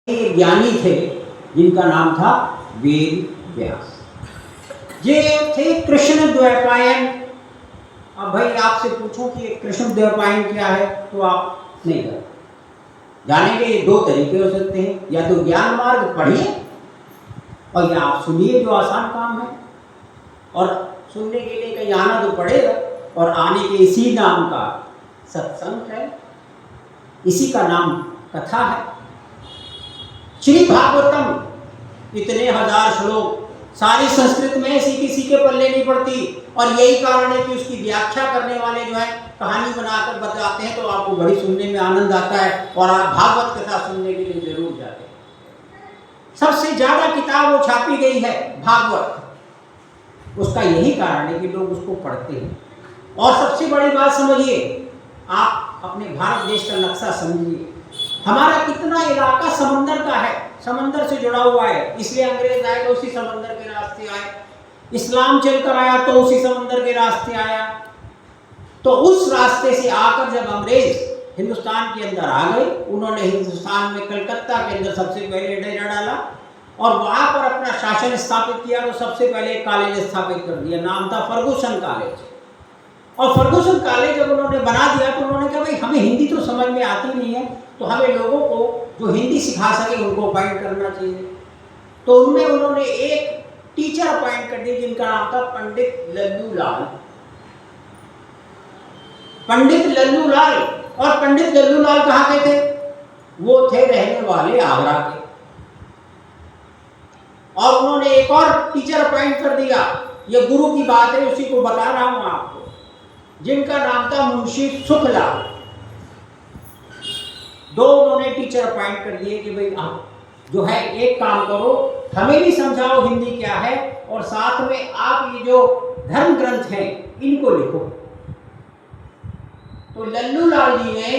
ये ज्ञानी थे जिनका नाम था वेद व्यास। ये थे कृष्ण द्वैपायन। अब भाई आपसे पूछूं कि कृष्ण द्वैपायन क्या है तो आप नहीं जानेंगे। ये दो तरीके हो सकते हैं, या तो ज्ञान मार्ग पढ़िए और या आप सुनिए जो आसान काम है, और सुनने के लिए कहीं आना तो पड़ेगा, और आने के इसी नाम का सत्संग है, इसी का नाम कथा है। श्री भागवतम इतने हजार श्लोक, सारी संस्कृत में किसी के पल्ले नहीं पड़ती, और यही कारण है कि उसकी व्याख्या करने वाले जो है कहानी बनाकर बताते हैं तो आपको बड़ी सुनने में आनंद आता है, और आप भागवत कथा सुनने के लिए जरूर जाते हैं। सबसे ज्यादा किताब वो छापी गई है भागवत, उसका यही कारण है कि लोग उसको पढ़ते हैं। और सबसे बड़ी बात समझिए, आप अपने भारत देश का नक्शा समझिए, हमारा कितना इलाका समंदर का है, समंदर से जुड़ा हुआ है, इसलिए अंग्रेज आए तो उसी समंदर के रास्ते आए, इस्लाम चलकर आया तो उसी समंदर के रास्ते आया। तो उस रास्ते से आकर जब अंग्रेज हिंदुस्तान के अंदर आ गए, उन्होंने हिंदुस्तान में कलकत्ता के अंदर सबसे पहले डेरा डाला और वहां पर अपना शासन स्थापित किया। तो सबसे पहले कॉलेज स्थापित कर दिया, नाम था फर्गुसन कॉलेज। और फर्गुसन कॉलेज जब उन्होंने बना दिया तो उन्होंने कहा भाई हमें हिंदी तो समझ में आती नहीं है, तो हमें लोगों को जो हिंदी सिखा सके उनको अपॉइंट करना चाहिए। तो उन्होंने एक टीचर अपॉइंट कर दिए जिनका नाम था पंडित लल्लूलाल। पंडित लल्लूलाल, और पंडित लल्लूलाल कहाँ के थे? वो थे रहने वाले आगरा के। और उन्होंने एक और टीचर अपॉइंट कर दिया, ये गुरु की बात है, उसी को बता रहा हूं आपको, जिनका नाम था मुंशी सुखलाल। दो उन्होंने टीचर अपॉइंट कर दिए कि भाई आप जो है एक काम करो, हमें भी समझाओ हिंदी क्या है, और साथ में आप ये जो धर्म ग्रंथ हैं इनको लिखो। तो लल्लूलाल जी ने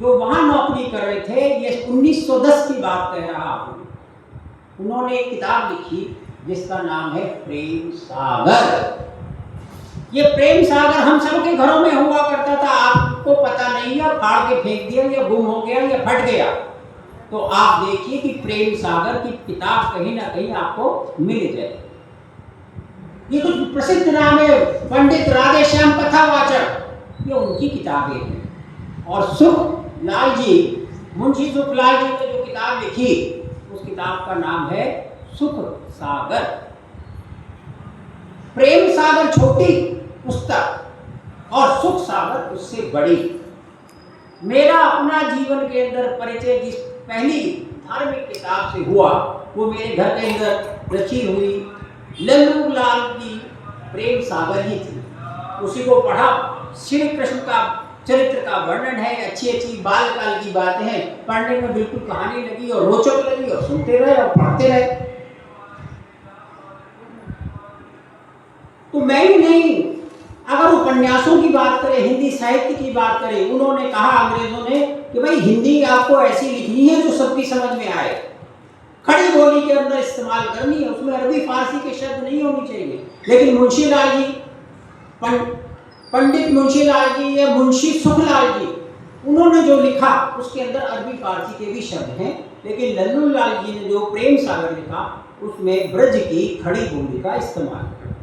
जो वहां नौकरी कर रहे थे, ये 1910 की बात कह रहा हूं, उन्होंने एक किताब लिखी जिसका नाम है प्रेम सागर। ये प्रेम सागर हम सबके घरों में हुआ करता था, आपको पता नहीं है, फाड़ के फेंक दिया या गुम हो गया या फट गया। तो आप देखिए कि प्रेम सागर की किताब कहीं ना कहीं आपको मिल जाए। ये कुछ प्रसिद्ध नाम है, पंडित राधेश्याम कथावाचक, ये उनकी किताबें हैं। और सुखलाल जी, मुंशी सुखलाल जी ने जो किताब लिखी, उस किताब का नाम है सुख सागर। प्रेम सागर छोटी पुस्तक और सुख सागर उससे बड़ी। मेरा अपना जीवन के अंदर परिचय जिस पहली धार्मिक किताब से हुआ, वो मेरे घर के अंदर रची हुई लल्लूलाल की प्रेम सागर ही थी। उसी को पढ़ा, श्री कृष्ण का चरित्र का वर्णन है, अच्छी अच्छी बालकाल की बातें हैं, पढ़ने में बिल्कुल कहानी लगी और रोचक लगी, और सुनते रहे और पढ़ते रहे। तो मैं ही नहीं, अगर उपन्यासों की बात करें, हिंदी साहित्य की बात करें, उन्होंने कहा अंग्रेजों ने कि भाई हिंदी आपको ऐसी लिखनी है जो सबकी समझ में आए, खड़ी बोली के अंदर इस्तेमाल करनी है, उसमें अरबी फारसी के शब्द नहीं होने चाहिए। लेकिन मुंशीलाल जी, पंडित मुंशीलाल जी या मुंशी सुखलाल जी, उन्होंने जो लिखा उसके अंदर अरबी फारसी के भी शब्द हैं, लेकिन लल्लूलाल जी ने जो प्रेम सागर लिखा उसमें ब्रज की खड़ी बोली का इस्तेमाल किया।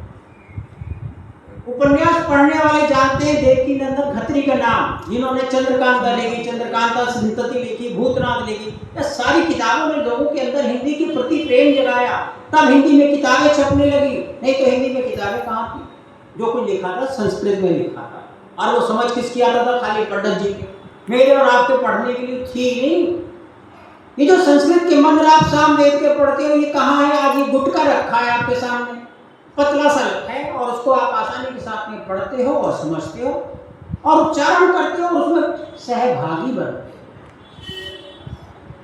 उपन्यास पढ़ने वाले जानते हैं देवकी नंदन खत्री का नाम, जिन्होंने चंद्रकांता लिखी, चंद्रकांता संतति लिखी, भूतनाथ लिखी, ये सारी किताबों ने लोगों के अंदर हिंदी के प्रति प्रेम जगाया। तब हिंदी में किताबें छपने लगी, नहीं तो हिंदी में किताबें कहाँ थी? जो कुछ लिखा था संस्कृत में लिखा था, और वो समझ किसकी आता था? खाली पंडित जी के, मेरे और आपके पढ़ने के लिए थी नहीं। ये जो संस्कृत के मंत्र आप सामवेद के पढ़ते हो, ये कहाँ है? आज ये गुटका रखा है आपके सामने, पतला सा है, और उसको आप आसानी के साथ में पढ़ते हो और समझते हो और उच्चारण करते हो, उसमें सहभागी बनते हो।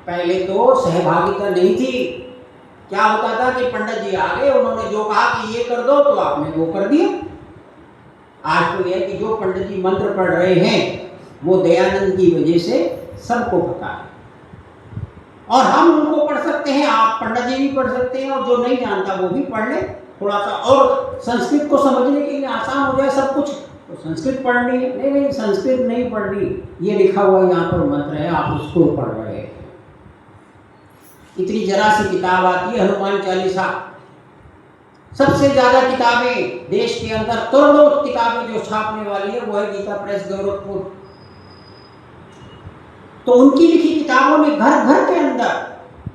पहले तो सहभागिता नहीं थी। क्या होता था कि पंडित जी आ गए, उन्होंने जो कहा कि ये कर दो तो आपने वो कर दिया। आज तो यह कि जो पंडित जी मंत्र पढ़ रहे हैं वो दयानंद की वजह से सबको पता है, और हम उनको पढ़ सकते हैं, आप पंडित जी भी पढ़ सकते हैं, और जो नहीं जानता वो भी पढ़ ले थोड़ा सा, और संस्कृत को समझने के लिए आसान हो जाए सब कुछ, तो संस्कृत पढ़नी है। नहीं, संस्कृत नहीं पढ़नी, ये लिखा हुआ यहाँ पर मंत्र है, आप उसको पढ़ रहे हैं। इतनी जरा सी किताब आती है हनुमान चालीसा। सबसे ज्यादा किताबें देश के अंदर करोड़ों किताबें जो छापने वाली है वो है गीता प्रेस गोरखपुर। तो उनकी लिखी किताबों में घर घर के अंदर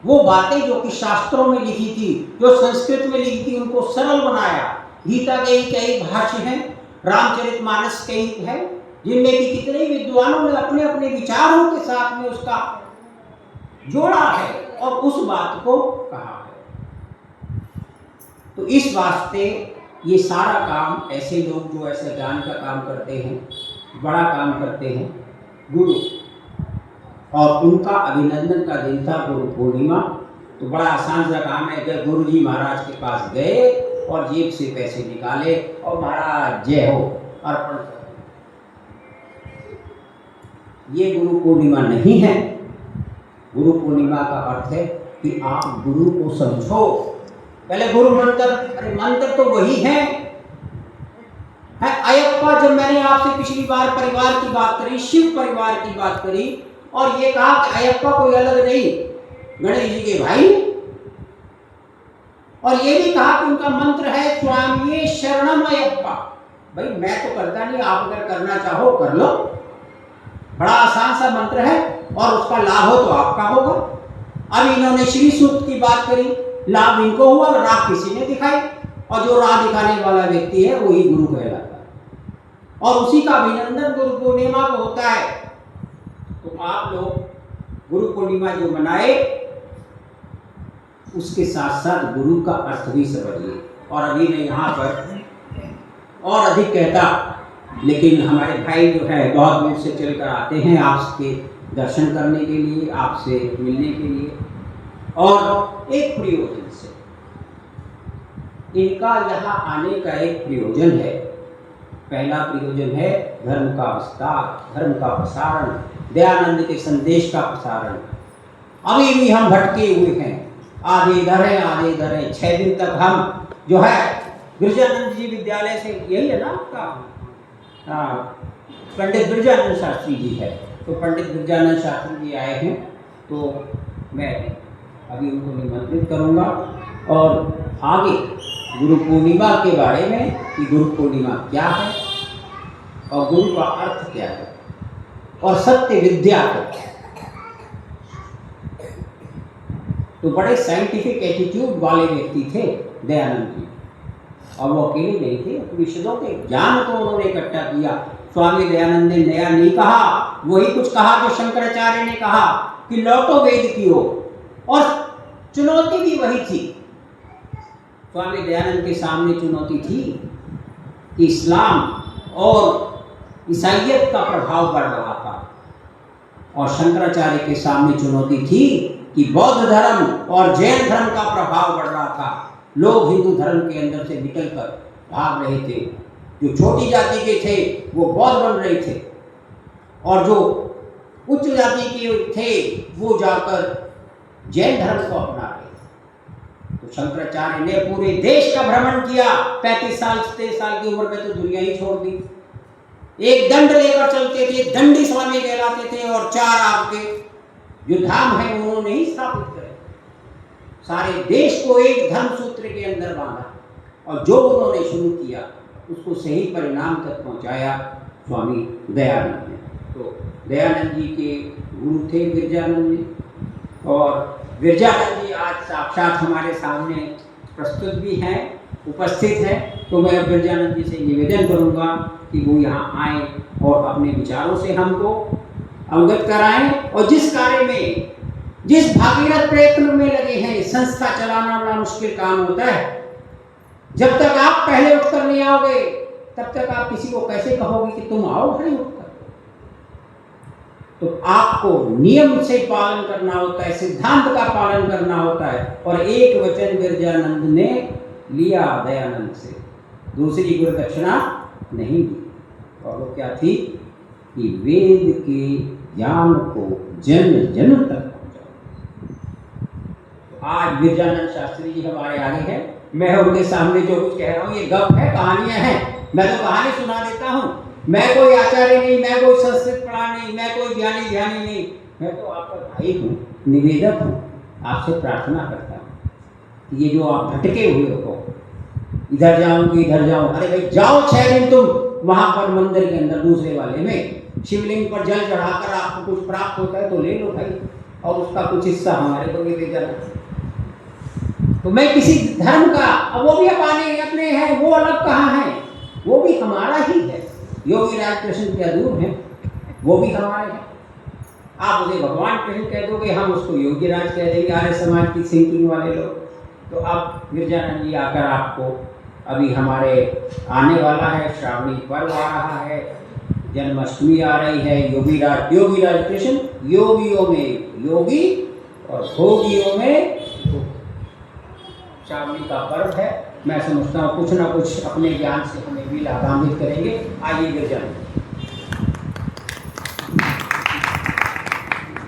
वो बातें जो कि शास्त्रों में लिखी थी, जो संस्कृत में लिखी थी, उनको सरल बनाया। गीता के ही कई भाष्य हैं, रामचरितमानस के ही है, जिनमें कि कितने विद्वानों ने अपने अपने विचारों के साथ में उसका जोड़ा है और उस बात को कहा है। तो इस वास्ते ये सारा काम ऐसे लोग जो ऐसे ज्ञान का काम करते हैं, बड़ा काम करते हैं, गुरु, और उनका अभिनंदन का दिन था गुरु पूर्णिमा। तो बड़ा आसान सा काम है, जब गुरु जी महाराज के पास गए और जेब से पैसे निकाले और महाराज जय हो अर्पण कर। ये गुरु पूर्णिमा नहीं है। गुरु पूर्णिमा का अर्थ है कि आप गुरु को समझो। पहले गुरु मंत्र, अरे मंत्र तो वही है अयप्पा। जब मैंने आपसे पिछली बार परिवार की बात करी, शिव परिवार की बात करी, और ये कहा कि अयप्पा कोई अलग नहीं, गणेश जी के भाई, और ये भी कहा कि उनका मंत्र है स्वामी शरणम अयप्पा। भाई मैं तो करता नहीं, आप अगर करना चाहो कर लो। बड़ा आसान सा मंत्र है और उसका लाभ हो तो आपका होगा। अब इन्होंने श्री सूक्त की बात करी, लाभ इनको हुआ, राह किसी ने दिखाई, और जो राह दिखाने वाला व्यक्ति है वही गुरु कहलाता है। और उसी का अभिनंदन गुरु पूर्णिमा को होता है। तो आप लोग गुरु पूर्णिमा जो मनाए, उसके साथ साथ गुरु का अर्थ भी समझिए। और अभी मैं यहाँ पर और अधिक कहता, लेकिन हमारे भाई जो है बहुत दूर से चलकर आते हैं आपके दर्शन करने के लिए, आपसे मिलने के लिए, और एक प्रयोजन से। इनका यहाँ आने का एक प्रयोजन है। पहला प्रयोजन है धर्म का विस्तार, धर्म का प्रसारण, दयानंद के संदेश का प्रसारण। अभी भी हम भटके हुए हैं, आधे इधर है आधे इधर है। 6 दिन तक हम जो है गिरजानंद जी विद्यालय से, यही है ना आपका, पंडित गिरजानंद शास्त्री जी है, तो पंडित गिरजानंद शास्त्री जी आए हैं, तो मैं अभी उनको निमंत्रित करूँगा और आगे गुरु पूर्णिमा के बारे में कि गुरु पूर्णिमा क्या है और गुरु का अर्थ क्या है और सत्य विद्या क्या है। तो बड़े साइंटिफिक एटीट्यूड वाले व्यक्ति थे दयानंद जी, और वो अकेले नहीं थे, उपनिषदों के ज्ञान को उन्होंने इकट्ठा किया। स्वामी दयानंद ने नया नहीं कहा, वही कुछ कहा जो शंकराचार्य ने कहा कि लौटो वेद की ओर, और चुनौती भी वही थी। स्वामी दयानंद के सामने चुनौती थी कि इस्लाम और ईसाइयत का प्रभाव बढ़ रहा था, और शंकराचार्य के सामने चुनौती थी कि बौद्ध धर्म और जैन धर्म का प्रभाव बढ़ रहा था। लोग हिंदू धर्म के अंदर से निकलकर भाग रहे थे, जो छोटी जाति के थे वो बौद्ध बन रहे थे, और जो उच्च जाति के थे वो जाकर जैन धर्म को अपना रहे थे। तो शंकराचार्य ने पूरे देश का भ्रमण किया। 35 साल 33 साल की उम्र में तो दुनिया ही छोड़ दी। एक दंड लेकर चलते थे, दंडी स्वामी कहलाते थे, और 4 आपके जो धाम है उन्होंने ही स्थापित करे। सारे देश को एक धर्म सूत्र के अंदर बांधा, और जो उन्होंने शुरू किया उसको सही परिणाम तक पहुंचाया स्वामी दयानंद ने। तो दयानंद जी के गुरु थे गिरजानंद जी, और गिरजानंद जी आज साक्षात हमारे सामने प्रस्तुत भी हैं, उपस्थित हैं। तो मैं गिरजानंद जी से निवेदन करूंगा कि वो यहाँ आए और अपने विचारों से हमको अवगत कराएं, और जिस कार्य में, जिस भागीरथ प्रयत्न में लगे हैं, संस्था चलाना बड़ा मुश्किल काम होता है। जब तक आप पहले उठकर नहीं आओगे तब तक आप किसी को कैसे कहोगे कि तुम आओ भाई उठकर। तो आपको नियम से पालन करना होता है, सिद्धांत का पालन करना होता है। और एक वचन गिरजानंद ने लिया दयानंद से, दूसरी गुरु दक्षिणा नहीं दी, और वो क्या थी कि वेद के ज्ञान को जन जन तक पहुंचाओ। आज गिरजानंद शास्त्री जी हमारे आगे हैं, मैं उनके सामने जो कुछ कह रहा हूँ ये गप है, कहानियां हैं। मैं तो कहानी सुना देता हूँ, मैं कोई आचार्य नहीं, मैं कोई संस्कृत पढ़ा नहीं, मैं कोई ज्ञानी ध्यानी नहीं, मैं तो आपका भाई हूँ, निवेदक हूँ। आपसे प्रार्थना करता हूँ कि ये जो आप भटके हुए हो, इधर जाऊँ कि इधर जाऊँ, अरे भाई जाओ 6 दिन तुम वहाँ पर मंदिर के अंदर दूसरे वाले में, शिवलिंग पर जल चढ़ाकर आपको कुछ प्राप्त होता है तो ले लो भाई, और उसका कुछ हिस्सा हमारे को भी दे जाना। तो मैं किसी धर्म का, अब वो भी अपने हैं, वो अलग कहाँ है, वो भी हमारा ही है। योगी राज कृष्ण क्या दूर है, वो भी हमारे हैं। आप मुझे भगवान कृष्ण कह दोगे, हम उसको योगी राज कह देंगे, आर्य समाज की थिंकिंग वाले लोग। तो अब गिरजानंद जी आकर आपको, अभी हमारे आने वाला है श्रावणी पर्व आ रहा है, जन्माष्टमी आ रही है, योगी राज कृष्ण योगियों में योगी और भोगियों में श्रावणी का पर्व है। मैं समझता हूँ कुछ ना कुछ अपने ज्ञान से हमें भी लाभान्वित करेंगे। आइए गिरजानंद।